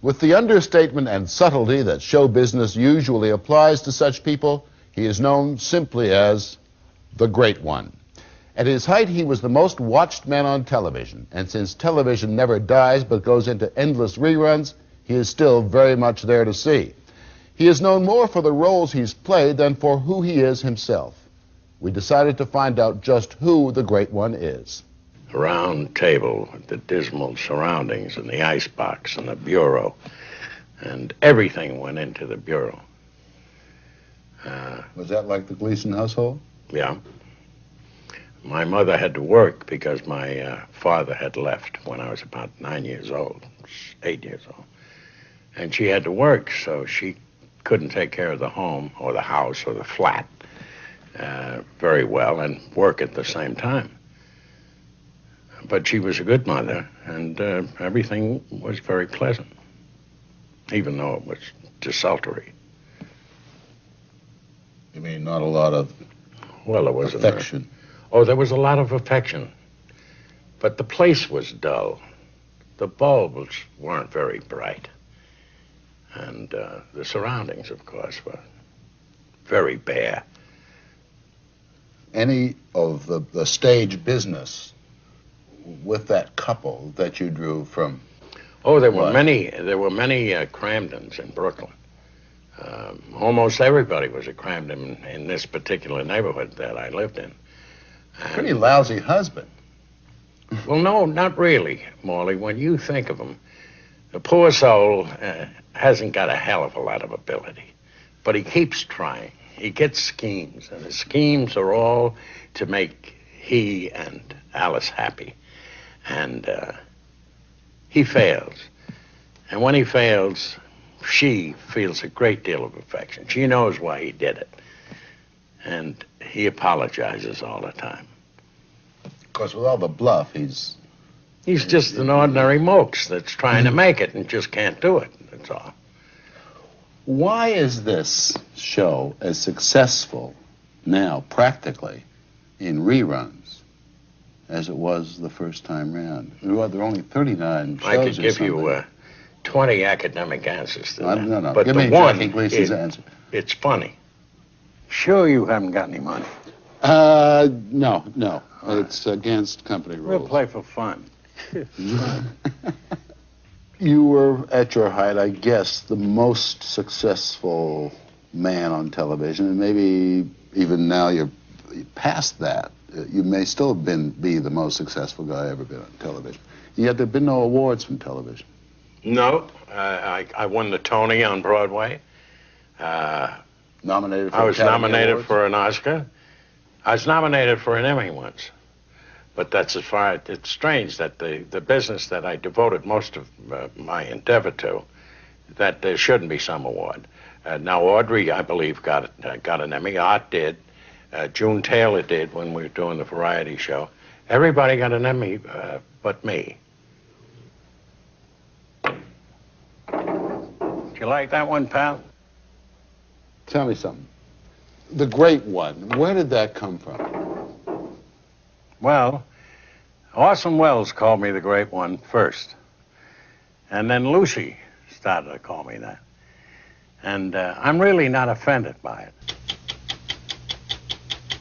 With the understatement and subtlety that show business usually applies to such people, he is known simply as the Great One. At his height, he was the most watched man on television, and since television never dies but goes into endless reruns, he is still very much there to see. He is known more for the roles he's played than for who he is himself. We decided to find out just who the Great One is. A round table with the dismal surroundings and the icebox and the bureau, and everything went into the bureau. Was that like the Gleason household? Yeah. My mother had to work because my father had left when I was about 9 years old, 8 years old. And she had to work, so she couldn't take care of the home or the house or the flat very well and work at the same time. But she was a good mother, and everything was very pleasant, even though it was desultory. You mean not a lot of affection? Oh, there was a lot of affection, but the place was dull. The bulbs weren't very bright, and the surroundings, of course, were very bare. Any of the stage business with that couple that you drew from? Oh, there were many Cramdens in Brooklyn. Almost everybody was a Cramden in this particular neighborhood that I lived in. And, pretty lousy husband. Well, no, not really, Morley. When you think of him, the poor soul hasn't got a hell of a lot of ability, but he keeps trying. He gets schemes, and his schemes are all to make he and Alice happy. And he fails. And when he fails, she feels a great deal of affection. She knows why he did it. And he apologizes all the time. Of course, with all the bluff, he's just an ordinary mokes that's trying to make it and just can't do it, that's all. Why is this show as successful now, practically, in reruns as it was the first time round? There are only 39 shows. I could give you 20 academic answers to that. No. But give the me one Jackie Gleason's answer. It's funny. Sure you haven't got any money? No. It's against company rules. We'll play for fun. You were, at your height, I guess, the most successful man on television, and maybe even now you're past that. You may still be the most successful guy ever been on television. Yet there have been no awards from television. No, I won the Tony on Broadway. Nominated for I was Academy nominated Awards? for an Oscar. I was nominated for an Emmy once. But that's as far, it's strange that the business that I devoted most of my endeavor to, that there shouldn't be some award. Now, Audrey, I believe, got an Emmy. Art did. June Taylor did when we were doing the variety show. Everybody got an Emmy but me. Do you like that one, pal? Tell me something. The Great One, where did that come from? Well, Orson Welles called me the Great One first. And then Lucy started to call me that. And I'm really not offended by it.